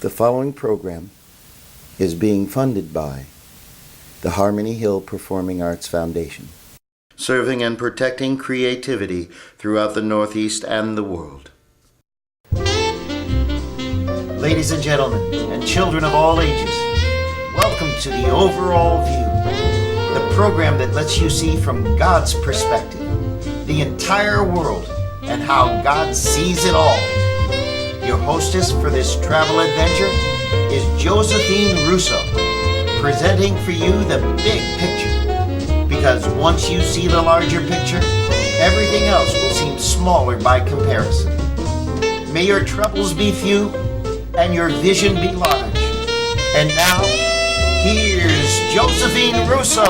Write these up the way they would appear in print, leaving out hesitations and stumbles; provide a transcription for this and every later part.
The following program is being funded by the Harmony Hill Performing Arts Foundation, serving and protecting creativity throughout the Northeast and the world. Ladies and gentlemen, and children of all ages, welcome to the Overall View, the program that lets you see from God's perspective the entire world and how God sees it all. Your hostess for this travel adventure is Josephine Russo, presenting for you the big picture. Because once you see the larger picture, everything else will seem smaller by comparison. May your troubles be few and your vision be large. And now, here's Josephine Russo.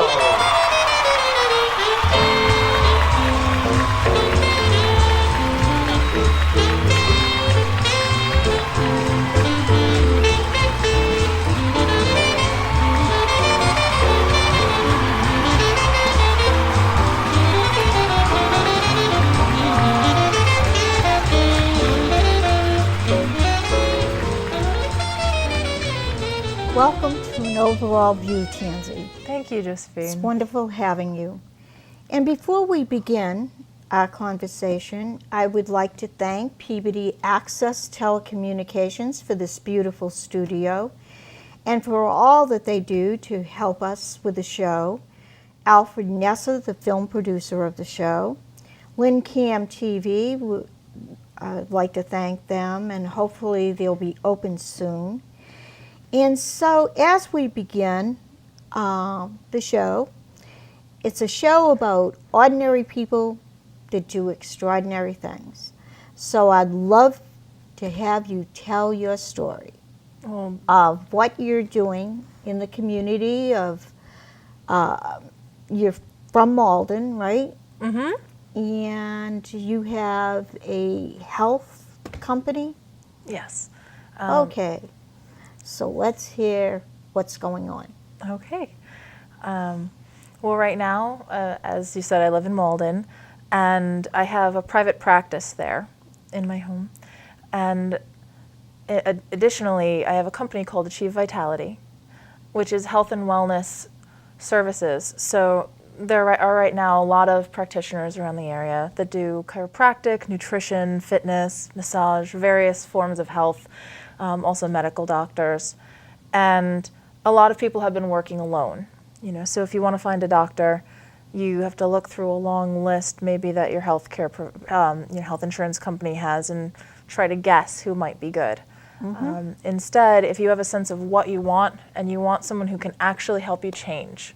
Welcome to an Overall View, Tansy. Thank you, Josephine. It's wonderful having you. And before we begin our conversation, I would like to thank Peabody Access Telecommunications for this beautiful studio and for all that they do to help us with the show. Alfred Nesser, the film producer of the show. LinCam TV, I'd like to thank them, and hopefully they'll be open soon. And so as we begin the show, it's a show about ordinary people that do extraordinary things. So I'd love to have you tell your story of what you're doing in the community of, you're from Malden, right? Mm-hmm. And you have a health company? Yes. Okay. So let's hear what's going on. Okay. Well, right now, as you said, I live in Malden, and I have a private practice there in my home. And additionally, I have a company called Achieve Vitality, which is health and wellness services. So there are right now a lot of practitioners around the area that do chiropractic, nutrition, fitness, massage, various forms of health. Also medical doctors, and a lot of people have been working alone. So if you want to find a doctor, you have to look through a long list, maybe that your health insurance company has, and try to guess who might be good. Mm-hmm. Instead, if you have a sense of what you want and you want someone who can actually help you change,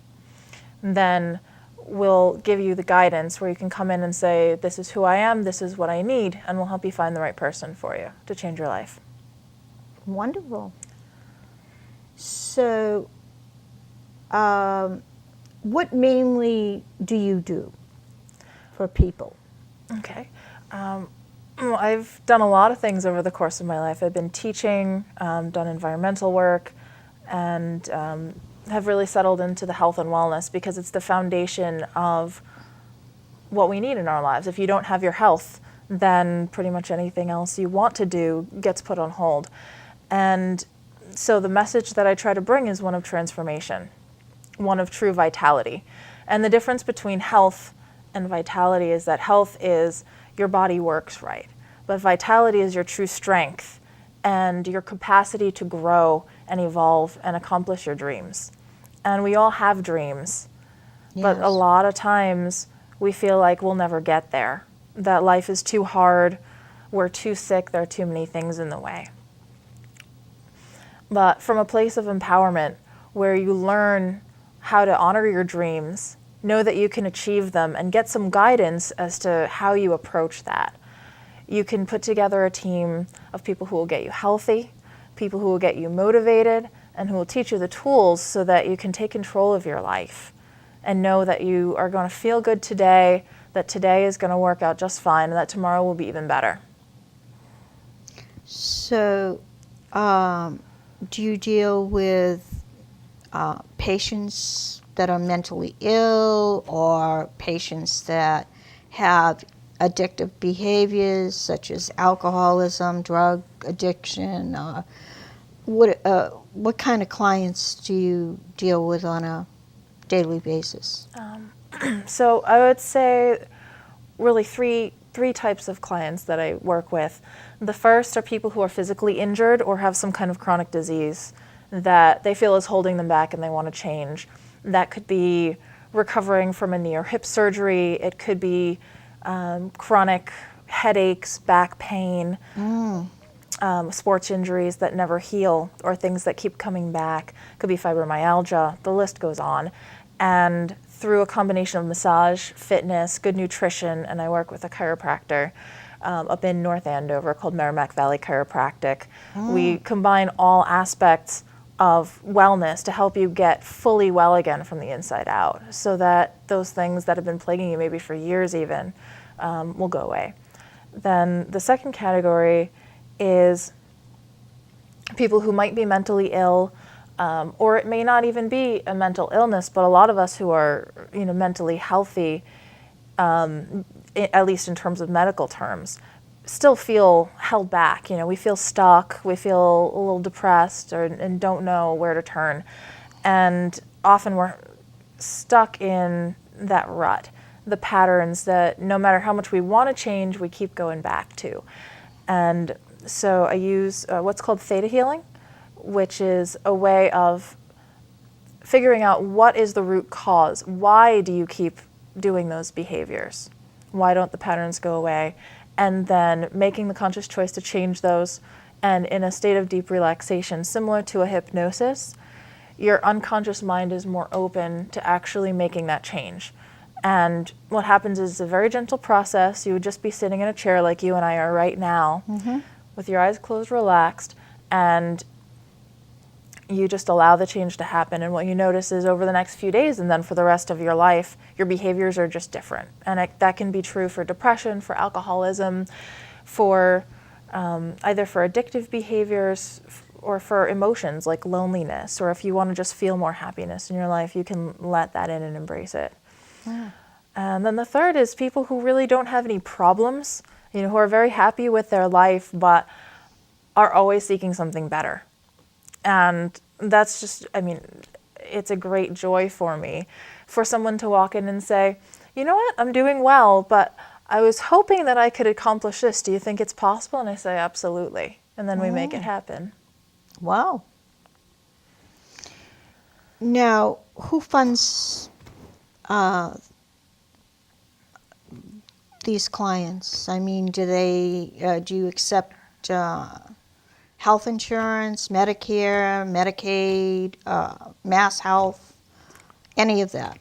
then we'll give you the guidance where you can come in and say, "This is who I am, this is what I need," and we'll help you find the right person for you to change your life. Wonderful. So, what mainly do you do for people? Okay. Well, I've done a lot of things over the course of my life. I've been teaching, done environmental work, and have really settled into the health and wellness because it's the foundation of what we need in our lives. If you don't have your health, then pretty much anything else you want to do gets put on hold. And so the message that I try to bring is one of transformation, one of true vitality. And the difference between health and vitality is that health is your body works right, but vitality is your true strength and your capacity to grow and evolve and accomplish your dreams. And we all have dreams, yes. But a lot of times we feel like we'll never get there, that life is too hard, we're too sick, there are too many things in the way. But from a place of empowerment where you learn how to honor your dreams, know that you can achieve them, and get some guidance as to how you approach that. You can put together a team of people who will get you healthy, people who will get you motivated, and who will teach you the tools so that you can take control of your life and know that you are going to feel good today, that today is going to work out just fine, and that tomorrow will be even better. So, do you deal with patients that are mentally ill or patients that have addictive behaviors such as alcoholism, drug addiction, What kind of clients do you deal with on a daily basis? So I would say really three types of clients that I work with. The first are people who are physically injured or have some kind of chronic disease that they feel is holding them back and they want to change. That could be recovering from a knee or hip surgery. It could be chronic headaches, back pain, sports injuries that never heal, or things that keep coming back. Could be fibromyalgia. The list goes on. And through a combination of massage, fitness, good nutrition, and I work with a chiropractor up in North Andover called Merrimack Valley Chiropractic. We combine all aspects of wellness to help you get fully well again from the inside out, so that those things that have been plaguing you maybe for years even will go away. Then the second category is people who might be mentally ill, or it may not even be a mental illness, but a lot of us who are, mentally healthy, at least in terms of medical terms, still feel held back. We feel stuck, we feel a little depressed, and don't know where to turn. And often we're stuck in that rut, the patterns that no matter how much we want to change, we keep going back to. And so I use what's called Theta Healing, which is a way of figuring out what is the root cause. Why do you keep doing those behaviors? Why don't the patterns go away? And then making the conscious choice to change those. And in a state of deep relaxation, similar to a hypnosis, your unconscious mind is more open to actually making that change. And what happens is a very gentle process. You would just be sitting in a chair like you and I are right now, with your eyes closed, relaxed, and you just allow the change to happen. And what you notice is over the next few days and then for the rest of your life, your behaviors are just different. And that can be true for depression, for alcoholism, for either for addictive behaviors or for emotions like loneliness, or if you want to just feel more happiness in your life, you can let that in and embrace it. Yeah. And then the third is people who really don't have any problems, who are very happy with their life, but are always seeking something better. And that's just, it's a great joy for me for someone to walk in and say, you know what, I'm doing well, but I was hoping that I could accomplish this. Do you think it's possible? And I say, absolutely. And then we make it happen. Wow. Now, who funds these clients? Do you accept health insurance, Medicare, Medicaid, Mass Health, any of that?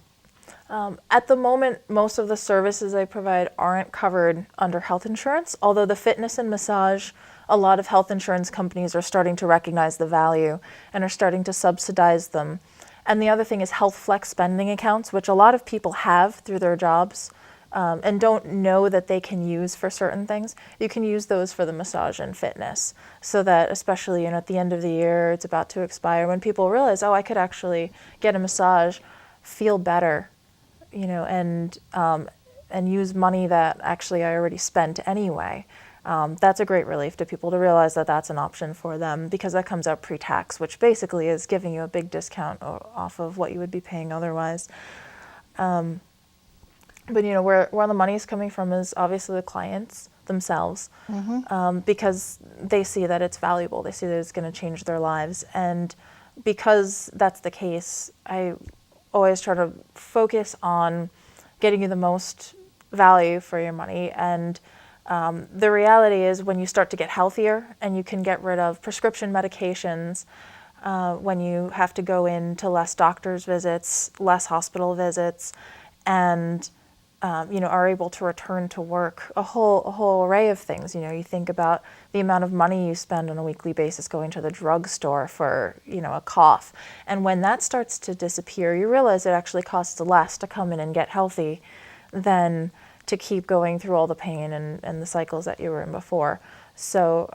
At the moment, most of the services I provide aren't covered under health insurance, although the fitness and massage, a lot of health insurance companies are starting to recognize the value and are starting to subsidize them. And the other thing is health flex spending accounts, which a lot of people have through their jobs and don't know that they can use for certain things. You can use those for the massage and fitness, so that especially at the end of the year, it's about to expire, when people realize, I could actually get a massage, feel better, and use money that actually I already spent anyway. That's a great relief to people to realize that that's an option for them, because that comes out pre-tax, which basically is giving you a big discount off of what you would be paying otherwise. But where the money is coming from is obviously the clients themselves, because they see that it's valuable. They see that it's going to change their lives. And because that's the case, I always try to focus on getting you the most value for your money. And the reality is, when you start to get healthier and you can get rid of prescription medications, when you have to go into less doctor's visits, less hospital visits, and are able to return to work, a whole array of things. You think about the amount of money you spend on a weekly basis going to the drugstore for, a cough. And when that starts to disappear, you realize it actually costs less to come in and get healthy than to keep going through all the pain and the cycles that you were in before. So,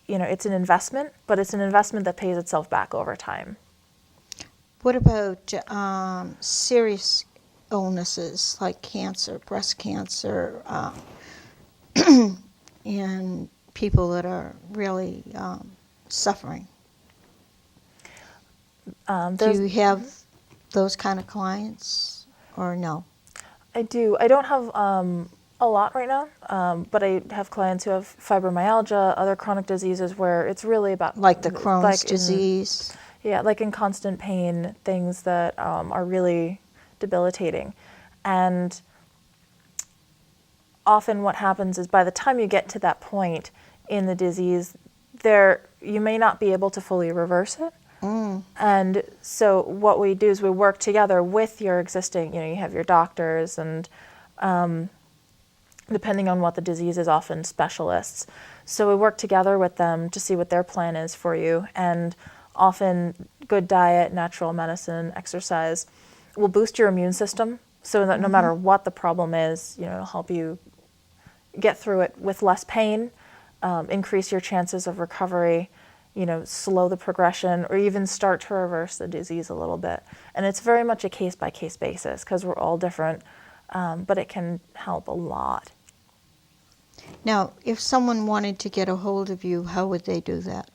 it's an investment, but it's an investment that pays itself back over time. What about serious illnesses like cancer, breast cancer, and people that are really suffering. Do There's you have those kind of clients or no? I do. I don't have a lot right now, but I have clients who have fibromyalgia, other chronic diseases where it's really about Like the Crohn's like in- disease? yeah, like in constant pain, things that are really debilitating. And often what happens is by the time you get to that point in the disease, you may not be able to fully reverse it. And so what we do is we work together with your existing, you have your doctors and depending on what the disease is, often specialists. So we work together with them to see what their plan is for you. And often good diet, natural medicine, exercise will boost your immune system so that no matter what the problem is, it'll help you get through it with less pain, increase your chances of recovery, slow the progression, or even start to reverse the disease a little bit. And it's very much a case-by-case basis because we're all different, but it can help a lot. Now, if someone wanted to get a hold of you, how would they do that?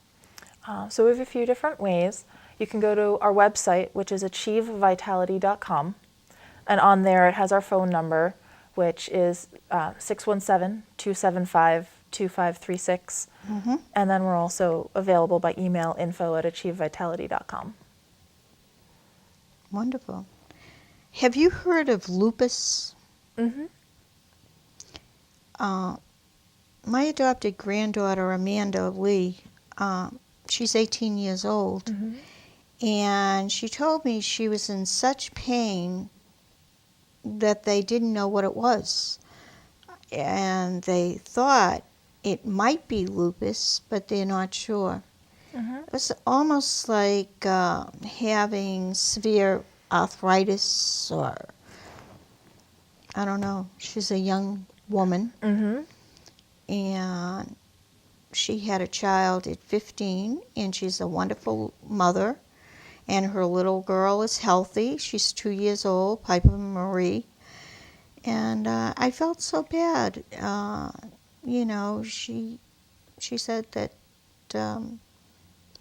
So we have a few different ways. You can go to our website, which is achievevitality.com, and on there it has our phone number, which is 617-275-2536. And then we're also available by email, info@achievevitality.com. Wonderful. Have you heard of lupus? My adopted granddaughter, Amanda Lee, she's 18 years old, and she told me she was in such pain that they didn't know what it was. And they thought it might be lupus, but they're not sure. It was almost like having severe arthritis, or I don't know. She's a young woman, and she had a child at 15, and she's a wonderful mother, and her little girl is healthy. She's 2 years old, Piper Marie, and I felt so bad. She said that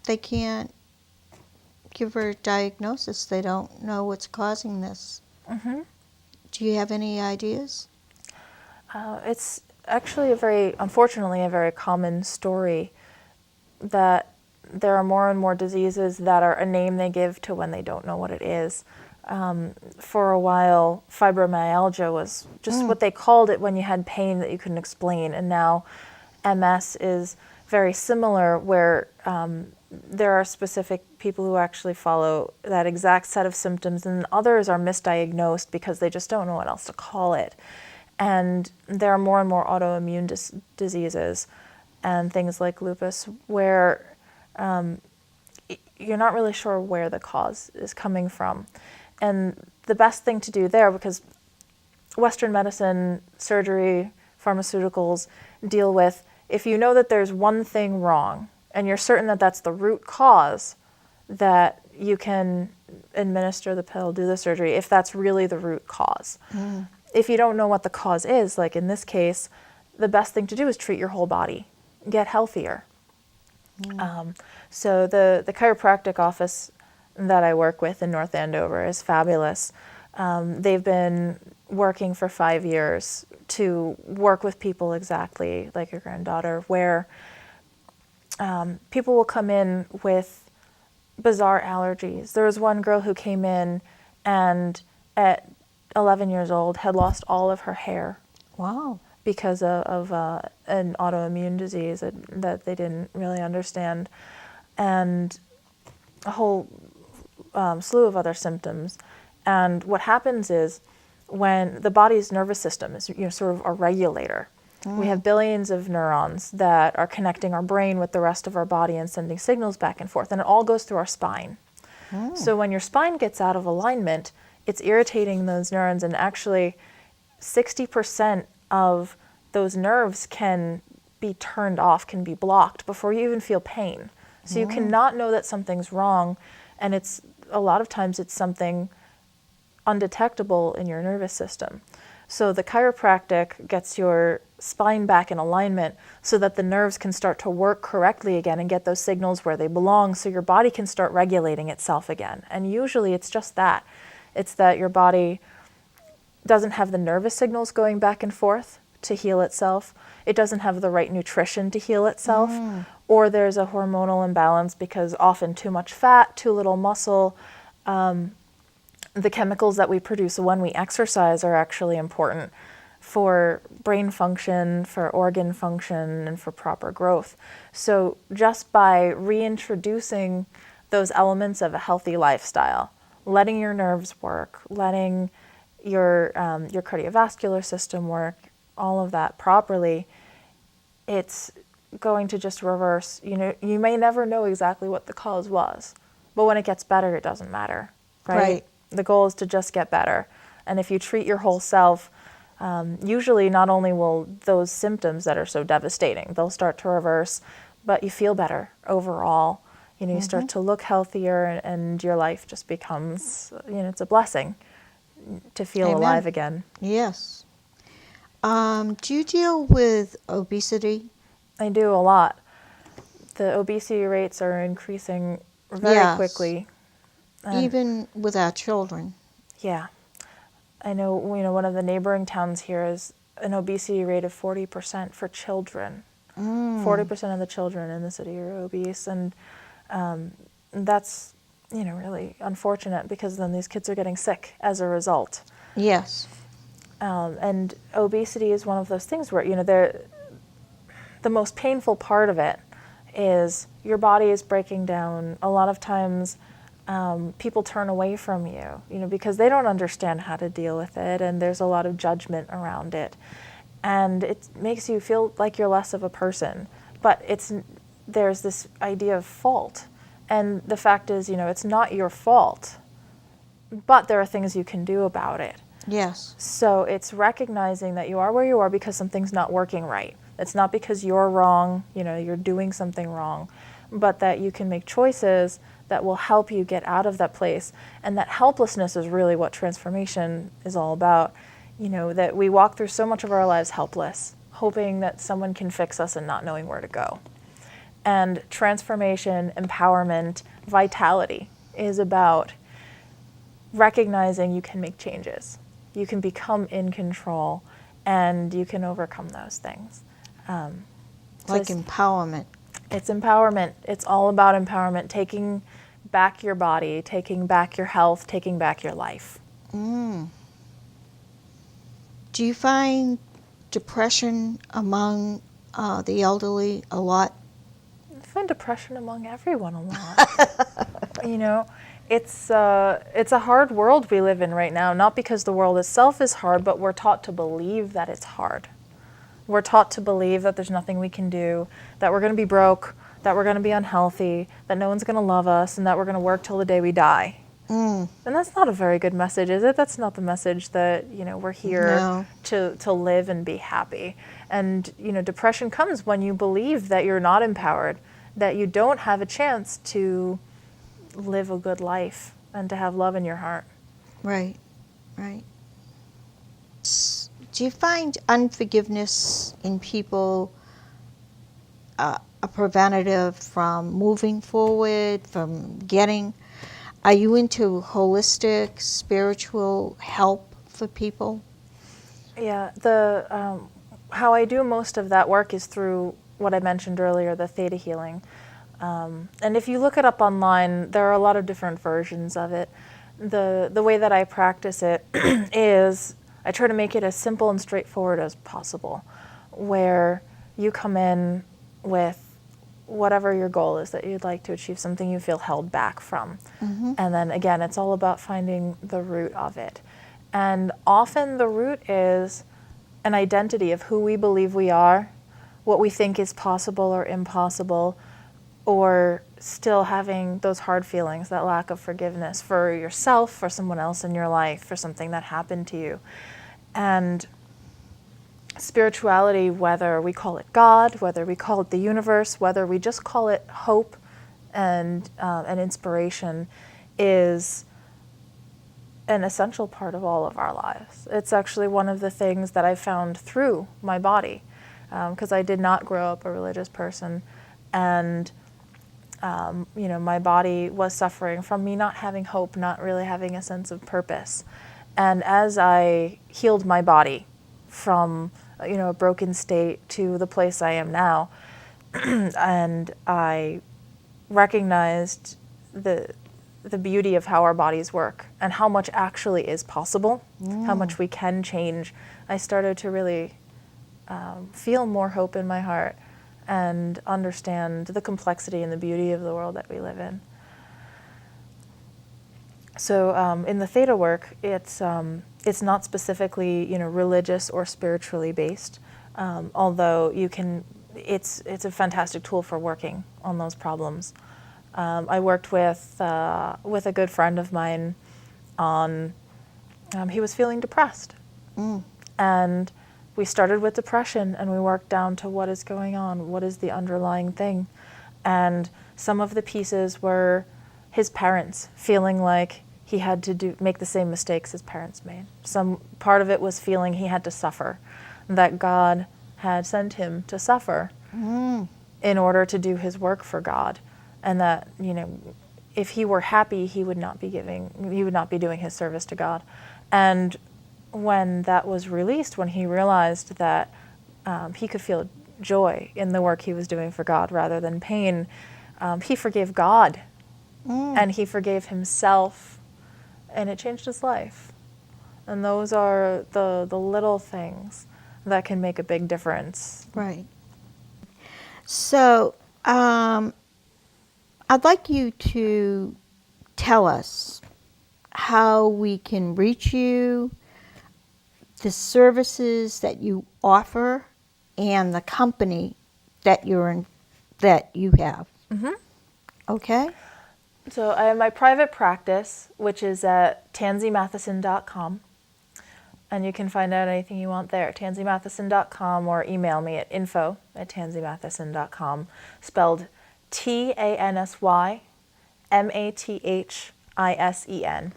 they can't give her a diagnosis. They don't know what's causing this. Do you have any ideas? It's actually unfortunately, a very common story that there are more and more diseases that are a name they give to when they don't know what it is. For a while, fibromyalgia was just what they called it when you had pain that you couldn't explain. And now MS is very similar, where there are specific people who actually follow that exact set of symptoms, and others are misdiagnosed because they just don't know what else to call it. And there are more and more autoimmune diseases and things like lupus where you're not really sure where the cause is coming from. And the best thing to do there, because Western medicine, surgery, pharmaceuticals deal with, if you know that there's one thing wrong and you're certain that that's the root cause, that you can administer the pill, do the surgery, if that's really the root cause. If you don't know what the cause is, like in this case, the best thing to do is treat your whole body, get healthier. So the chiropractic office that I work with in North Andover is fabulous. They've been working for 5 years to work with people exactly like your granddaughter, where people will come in with bizarre allergies. There was one girl who came in and at 11 years old had lost all of her hair. Wow. Because of an autoimmune disease that they didn't really understand, and a whole slew of other symptoms. And what happens is, when the body's nervous system is sort of a regulator, we have billions of neurons that are connecting our brain with the rest of our body and sending signals back and forth, and it all goes through our spine. So when your spine gets out of alignment, it's irritating those neurons, and actually 60% of those nerves can be turned off, can be blocked before you even feel pain. So you cannot know that something's wrong, and a lot of times it's something undetectable in your nervous system. So the chiropractic gets your spine back in alignment so that the nerves can start to work correctly again and get those signals where they belong, so your body can start regulating itself again. And usually it's just that. It's that your body doesn't have the nervous signals going back and forth to heal itself. It doesn't have the right nutrition to heal itself. Or there's a hormonal imbalance because often too much fat, too little muscle. The chemicals that we produce when we exercise are actually important for brain function, for organ function, and for proper growth. So just by reintroducing those elements of a healthy lifestyle, letting your nerves work, letting your cardiovascular system work, all of that properly, it's going to just reverse. You know, you may never know exactly what the cause was, but when it gets better, it doesn't matter, right? The goal is to just get better. And if you treat your whole self, usually not only will those symptoms that are so devastating, they'll start to reverse, but you feel better overall. You know, you start to look healthier, and your life just becomes, you know, it's a blessing to feel alive again. Yes. Do you deal with obesity? I do a lot. The obesity rates are increasing very quickly. Even with our children. Yeah. I know, you know, one of the neighboring towns here is an obesity rate of 40% for children. 40% of the children in the city are obese, and that's, you know, really unfortunate because then these kids are getting sick as a result. Yes. And obesity is one of those things where, you know, the most painful part of it is your body is breaking down. A lot of times people turn away from you, you know, because they don't understand how to deal with it, and there's a lot of judgment around it. And it makes you feel like you're less of a person. But there's this idea of fault. And the fact is, you know, it's not your fault, but there are things you can do about it. Yes. So it's recognizing that you are where you are because something's not working right. It's not because you're wrong, you know, you're doing something wrong, but that you can make choices that will help you get out of that place. And that helplessness is really what transformation is all about. You know, that we walk through so much of our lives helpless, hoping that someone can fix us and not knowing where to go. And transformation, empowerment, vitality is about recognizing you can make changes. You can become in control, and you can overcome those things. Like empowerment. It's empowerment. It's all about empowerment, taking back your body, taking back your health, taking back your life. Do you find depression among the elderly a lot? I find depression among everyone a lot. You know, it's a hard world we live in right now, not because the world itself is hard, but we're taught to believe that it's hard. We're taught to believe that there's nothing we can do, that we're going to be broke, that we're going to be unhealthy, that no one's going to love us, and that we're going to work till the day we die. And that's not a very good message, is it? That's not the message that, you know, we're here to live and be happy. And, you know, depression comes when you believe that you're not empowered, that you don't have a chance to live a good life and to have love in your heart. Right, right. Do you find unforgiveness in people a preventative from moving forward, from getting... Are you into holistic, spiritual help for people? Yeah, how I do most of that work is through what I mentioned earlier, the Theta Healing. And if you look it up online, there are a lot of different versions of it. The way that I practice it is I try to make it as simple and straightforward as possible, where you come in with whatever your goal is that you'd like to achieve, something you feel held back from. And then again, it's all about finding the root of it. And often the root is an identity of who we believe we are, what we think is possible or impossible, or still having those hard feelings, that lack of forgiveness for yourself, for someone else in your life, for something that happened to you. And spirituality, whether we call it God, whether we call it the universe, whether we just call it hope and inspiration, is an essential part of all of our lives. It's actually one of the things that I found through my body. because I did not grow up a religious person, and my body was suffering from me not having hope, not really having a sense of purpose. And as I healed my body from a broken state to the place I am now, and I recognized the beauty of how our bodies work and how much actually is possible, how much we can change, I started to really feel more hope in my heart and understand the complexity and the beauty of the world that we live in. So in the Theta work, it's not specifically religious or spiritually based, although it's a fantastic tool for working on those problems. I worked with a good friend of mine on he was feeling depressed, and we started with depression, and we worked down to what is going on, what is the underlying thing. And some of the pieces were his parents feeling like he had to make the same mistakes his parents made. Some part of it was feeling he had to suffer, that God had sent him to suffer in order to do his work for God, and that if he were happy, he would not be doing his service to God. And when that was released, when he realized that he could feel joy in the work he was doing for God rather than pain, he forgave God and he forgave himself, and it changed his life. And those are the little things that can make a big difference. Right. So I'd like you to tell us how we can reach you, the services that you offer, and the company that you have. Mm-hmm. Okay? So I have my private practice, which is at tansymatheson.com. And you can find out anything you want there at tansymatheson.com, or email me at info@tansymatheson.com, spelled TANSYMATHISEN.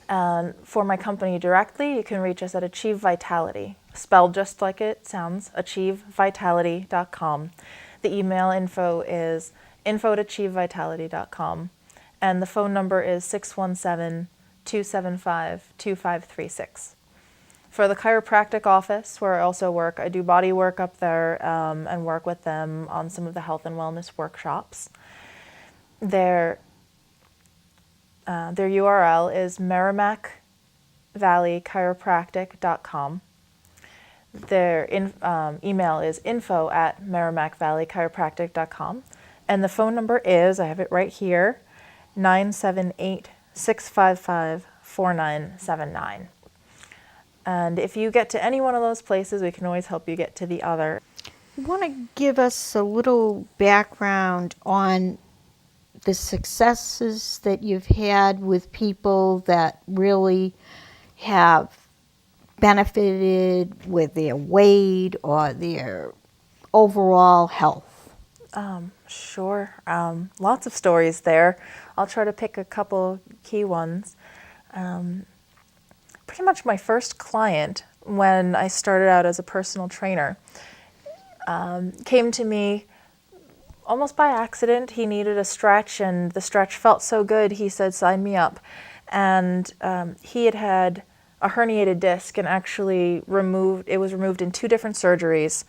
And for my company directly, you can reach us at Achieve Vitality, spelled just like it sounds, achievevitality.com. The email info is info@achievevitality.com, and the phone number is 617-275-2536. For the chiropractic office, where I also work, I do body work up there and work with them on some of the health and wellness workshops. Their URL is merrimackvalleychiropractic.com. Their email is info@merrimackvalleychiropractic.com. And the phone number is, I have it right here, 978-655-4979. And if you get to any one of those places, we can always help you get to the other. You want to give us a little background on the successes that you've had with people that really have benefited with their weight or their overall health? Sure. Lots of stories there. I'll try to pick a couple key ones. Pretty much my first client, when I started out as a personal trainer, came to me almost by accident. He needed a stretch, and the stretch felt so good, he said, sign me up. And he had a herniated disc, and actually it was removed in 2 different surgeries.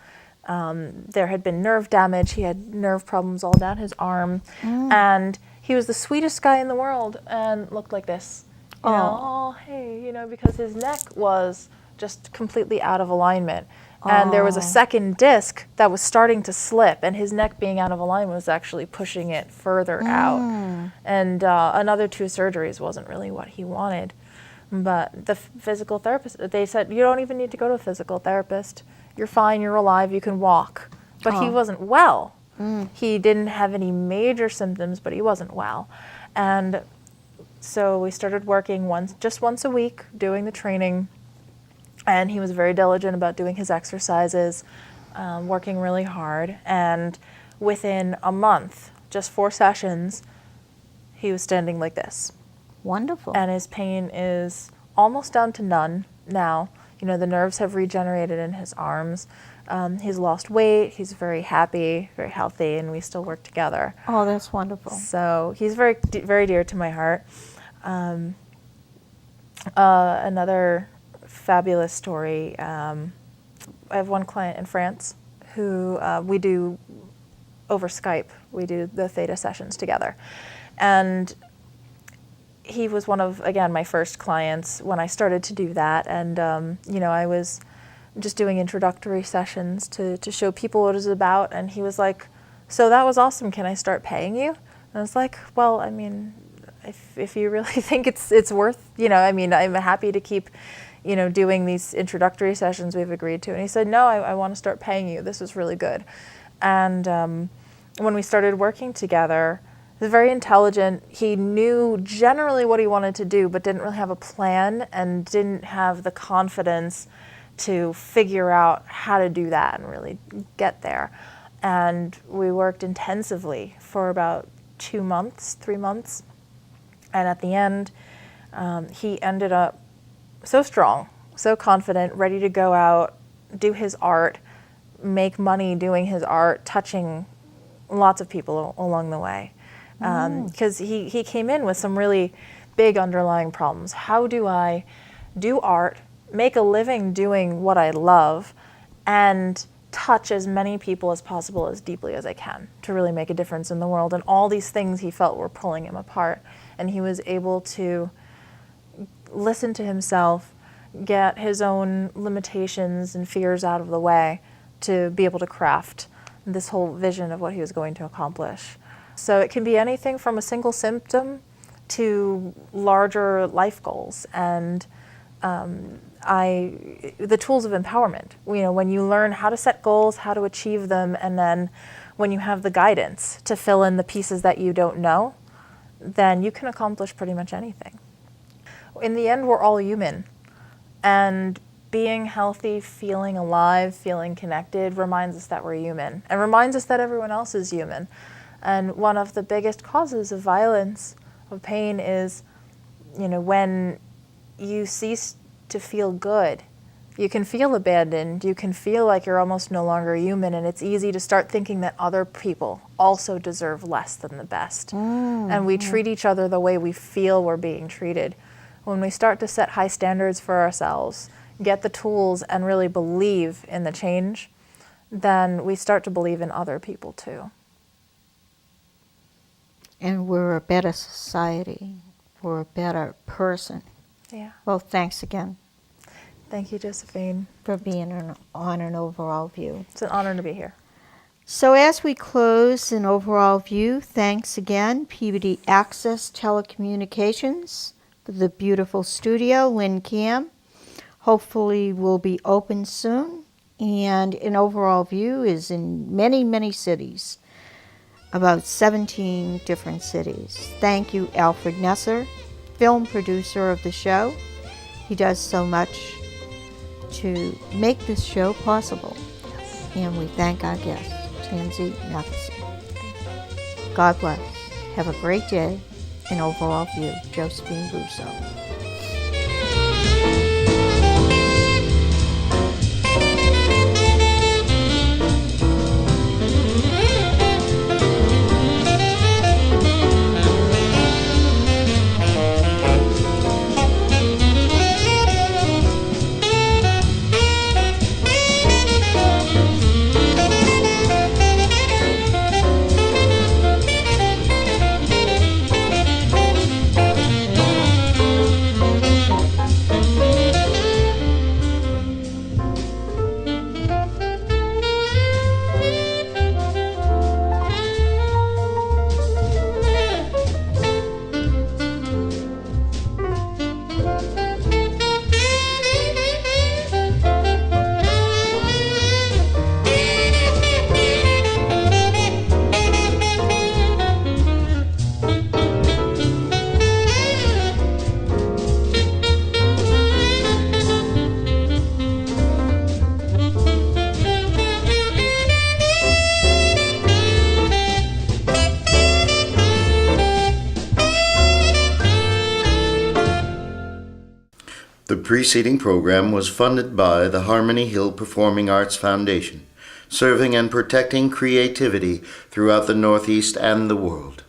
There had been nerve damage. He had nerve problems all down his arm. And he was the sweetest guy in the world and looked like this. Oh, hey, because his neck was just completely out of alignment. And there was a second disc that was starting to slip, and his neck being out of alignment was actually pushing it further out. And another 2 surgeries wasn't really what he wanted. But the physical therapist, they said, you don't even need to go to a physical therapist. You're fine, you're alive, you can walk. But he wasn't well. He didn't have any major symptoms, but he wasn't well. And so we started working just once a week, doing the training. And he was very diligent about doing his exercises, working really hard. And within a month, just 4 sessions, he was standing like this. Wonderful. And his pain is almost down to none now. The nerves have regenerated in his arms. He's lost weight. He's very happy, very healthy, and we still work together. Oh, that's wonderful. So he's very, very dear to my heart. Another fabulous story. I have one client in France who we do over Skype. We do the Theta sessions together. And he was one of, again, my first clients when I started to do that. And, I was just doing introductory sessions to show people what it was about. And he was like, so that was awesome. Can I start paying you? And I was like, well, I mean, if you really think it's worth, I'm happy to keep, doing these introductory sessions we've agreed to. And he said, no, I want to start paying you. This is really good. And when we started working together, he was very intelligent. He knew generally what he wanted to do, but didn't really have a plan and didn't have the confidence to figure out how to do that and really get there. And we worked intensively for about 2 months, 3 months. And at the end, he ended up so strong, so confident, ready to go out, do his art, make money doing his art, touching lots of people along the way. Because he came in with some really big underlying problems. How do I do art, make a living doing what I love, and touch as many people as possible as deeply as I can to really make a difference in the world? And all these things he felt were pulling him apart. And he was able to listen to himself, get his own limitations and fears out of the way to be able to craft this whole vision of what he was going to accomplish. So it can be anything from a single symptom to larger life goals. And the tools of empowerment, when you learn how to set goals, how to achieve them, and then when you have the guidance to fill in the pieces that you don't know, then you can accomplish pretty much anything. In the end, we're all human. And being healthy, feeling alive, feeling connected reminds us that we're human and reminds us that everyone else is human. And one of the biggest causes of violence, of pain, is, when you cease to feel good. You can feel abandoned. You can feel like you're almost no longer human, and it's easy to start thinking that other people also deserve less than the best. And we treat each other the way we feel we're being treated. When we start to set high standards for ourselves, get the tools, and really believe in the change, then we start to believe in other people too. And we're a better society. We're a better person. Yeah. Well, thanks again Thank you, Josephine. for being on an overall view. It's an honor to be here. So as we close an overall view, thanks again, Peabody Access Telecommunications, for the beautiful studio, WinCam. Hopefully will be open soon. And an overall view is in many, many cities, about 17 different cities. Thank you, Alfred Nesser, film producer of the show. He does so much to make this show possible. And we thank our guest, Tansy Matheson. God bless. Have a great day. An overall view, Josephine Russo. preceding program was funded by the Harmony Hill Performing Arts Foundation, serving and protecting creativity throughout the Northeast and the world.